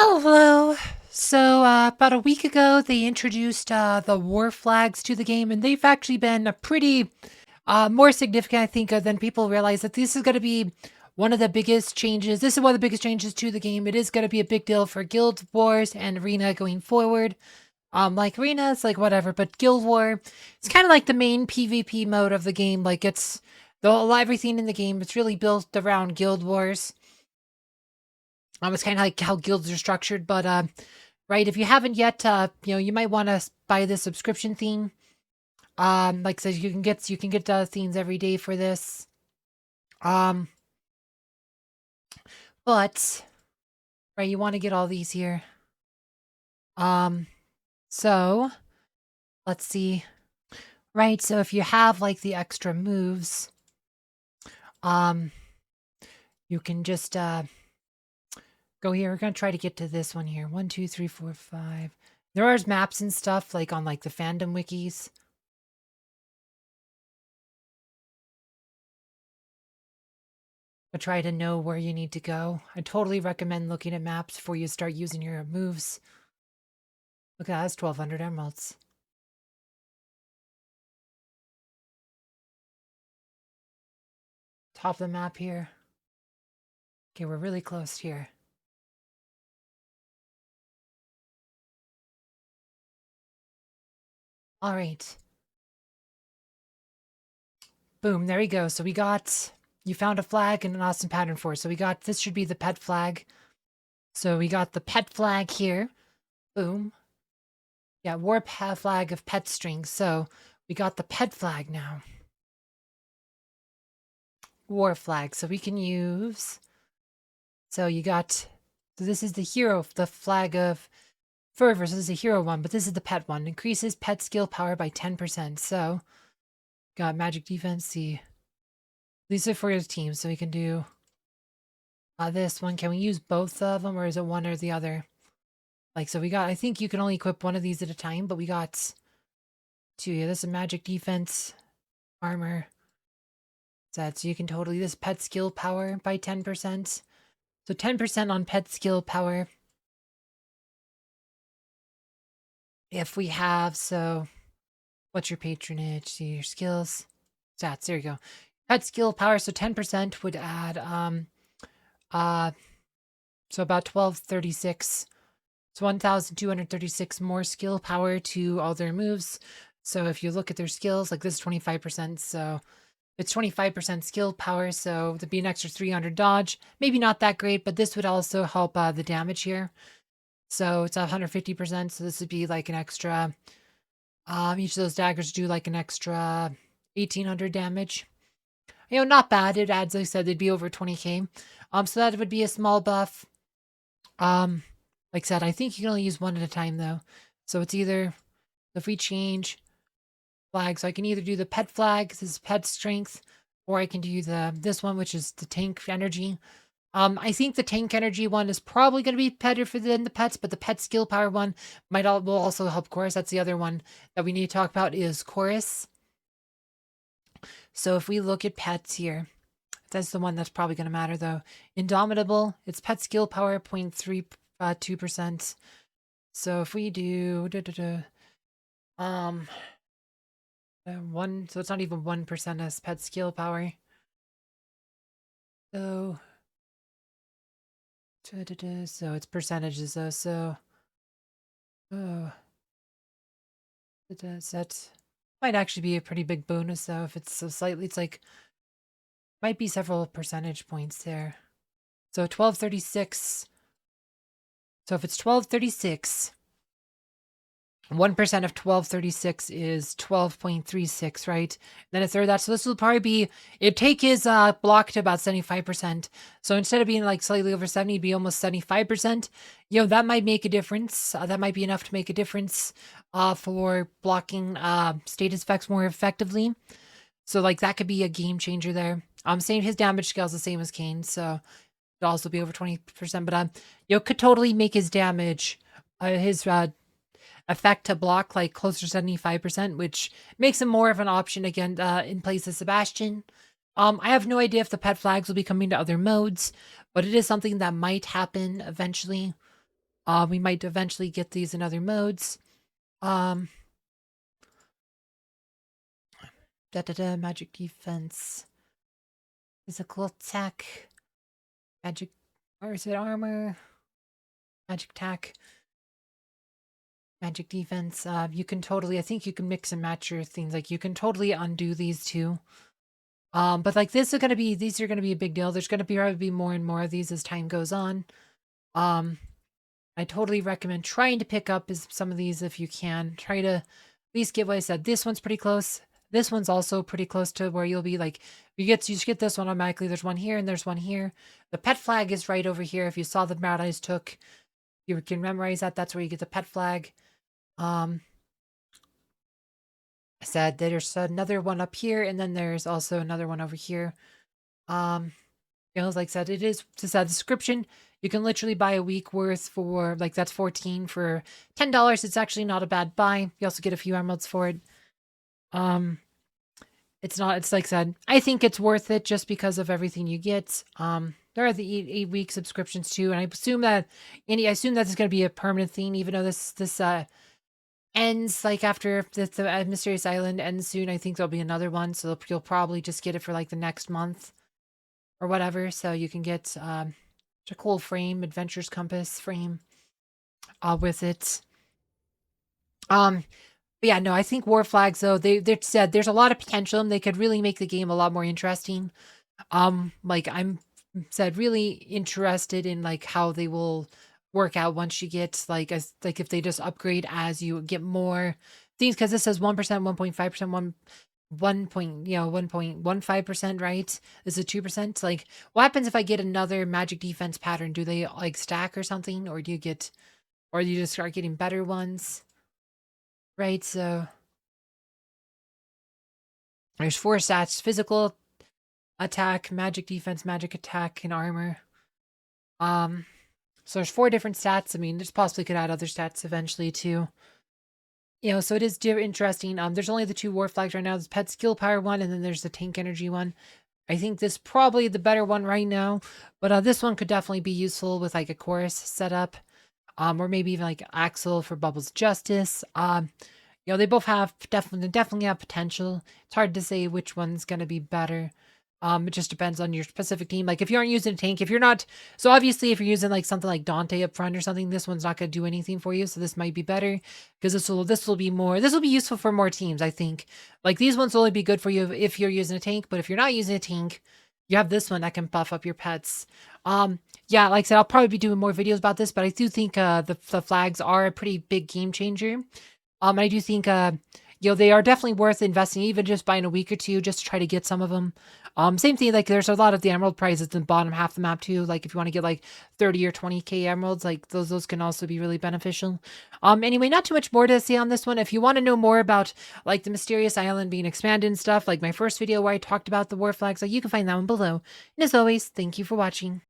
Oh, hello. So, about a week ago, they introduced the war flags to the game, and they've actually been a pretty more significant, I think, than people realize. That this is going to be one of the biggest changes. This is one of the biggest changes to the game. It is going to be a big deal for Guild Wars and Arena going forward. Like Arena, it's like whatever, but Guild War, it's kind of like the main PvP mode of the game. Like it's everything in the game. It's really built around Guild Wars. It's kind of like how guilds are structured, but right, if you haven't yet, you might want to buy the subscription theme. Like I said, you can get themes every day for this. Um, but right, you want to get all these here. Um, so let's see. Right, so if you have like the extra moves, um, you can just go here. We're gonna try to get to this one here. 1, 2, 3, 4, 5. There are maps and stuff like on like the fandom wikis. But try to know where you need to go. I totally recommend looking at maps before you start using your moves. Look at that, that's 1,200 emeralds. Top of the map here. Okay, we're really close here. All right. Boom, there we go. So you found a flag and an awesome pattern for it. So this should be the pet flag. So we got the pet flag here. Boom. Yeah, flag of pet strings. So we got the pet flag now. War flag. So we can use. So this is the flag of Fervor. So this is a hero one, but this is the pet one. Increases pet skill power by 10%. So got magic defense. See, these are for your team. So we can do this one. Can we use both of them, or is it one or the other? Like, so I think you can only equip one of these at a time, but we got two. Yeah, this is magic defense, armor. So you can this pet skill power by 10%. So 10% on pet skill power. If we have, so what's your patronage? See your skills. Stats, there you go. Pet skill power, so 10% would add so about 1236. It's 1,236 more skill power to all their moves. So if you look at their skills, like this is 25%, so it's 25% skill power, so there'd be an extra 300 dodge. Maybe not that great, but this would also help the damage here. So it's 150%, so this would be like an extra, each of those daggers do like an extra 1,800 damage. Not bad. It adds, like I said, they'd be over 20k. So that would be a small buff. Like I said, I think you can only use one at a time though. So it's either if we change flag, so I can either do the pet flag, this is pet strength, or I can do this one, which is the tank energy. I think the tank energy one is probably going to be better than the pets, but the pet skill power one will also help Chorus. That's the other one that we need to talk about is Chorus. So if we look at pets here, that's the one that's probably going to matter though. Indomitable, it's pet skill power 0.32%. So if we do one, so it's not even 1% as pet skill power. So so it's percentages though. So oh, that might actually be a pretty big bonus though if it's so slightly. It's like might be several percentage points there. So 1236. So if it's 1236, 1% of 1236 is 12.36, right? Then a third of that. So this will probably be, it'd take his block to about 75%. So instead of being like slightly over 70, it'd be almost 75%. That might make a difference. That might be enough to make a difference for blocking status effects more effectively. So like that could be a game changer there. Same, his damage scale is the same as Kayn, so it'd also be over 20%. But could totally make his damage, his effect to block like closer to 75%, which makes him more of an option again in place of Sebastian. I have no idea if the pet flags will be coming to other modes, but it is something that might happen eventually. We might eventually get these in other modes. Magic defense, physical attack, magic, or is it armor? Magic attack, magic defense. You can totally, I think you can mix and match your things. Like you can totally undo these too. But like these are gonna be a big deal. There's gonna be probably more and more of these as time goes on. I totally recommend trying to pick up some of these if you can. Try to at least get what I said. This one's pretty close. This one's also pretty close to where you'll be. Like you just get this one automatically. There's one here and there's one here. The pet flag is right over here. If you saw the Mad Eyes took, you can memorize that. That's where you get the pet flag. I said there's another one up here, and then there's also another one over here. Like I said, it is just a description. You can literally buy a week worth for like that's 14 for $10. It's actually not a bad buy. You also get a few emeralds for it. It's like I said, I think it's worth it just because of everything you get. There are the 8-week subscriptions too, and I assume that this is going to be a permanent thing, even though this ends like after the Mysterious Island ends soon. I think there'll be another one, so you'll probably just get it for like the next month or whatever. So you can get a cool frame, Adventures Compass frame, with it. But yeah, no, I think War Flags though they said there's a lot of potential and they could really make the game a lot more interesting. Like I'm really interested in like how they will work out once you get like if they just upgrade as you get more things, because this says 1%, 1.5%, 1.15%, right? This is 2%. Like what happens if I get another magic defense pattern? Do they like stack or something, or do you just start getting better ones? Right, so there's 4 stats: physical attack, magic defense, magic attack, and armor. So there's 4 different stats. I mean, there's possibly could add other stats eventually too. So it is interesting. There's only the 2 war flags right now. There's pet skill power one, and then there's the tank energy one. I think this probably the better one right now, but this one could definitely be useful with like a chorus setup, or maybe even like Axel for Bubbles Justice. They both have definitely have potential. It's hard to say which one's gonna be better. It just depends on your specific team. Like if you aren't using a tank, if you're not, so obviously if you're using like something like Dante up front or something, this one's not gonna do anything for you. So this might be better because this will be useful for more teams. I think like these ones will only be good for you if you're using a tank, but if you're not using a tank, you have this one that can buff up your pets. Yeah, like I said, I'll probably be doing more videos about this, but I do think the flags are a pretty big game changer. I do think they are definitely worth investing, even just buying a week or two just to try to get some of them. Same thing, like there's a lot of the emerald prizes in the bottom half of the map too. Like if you want to get like 30 or 20k emeralds, like those can also be really beneficial. Anyway, not too much more to say on this one. If you want to know more about like the Mysterious Island being expanded and stuff, like my first video where I talked about the war flags, like you can find that one below. And as always, thank you for watching.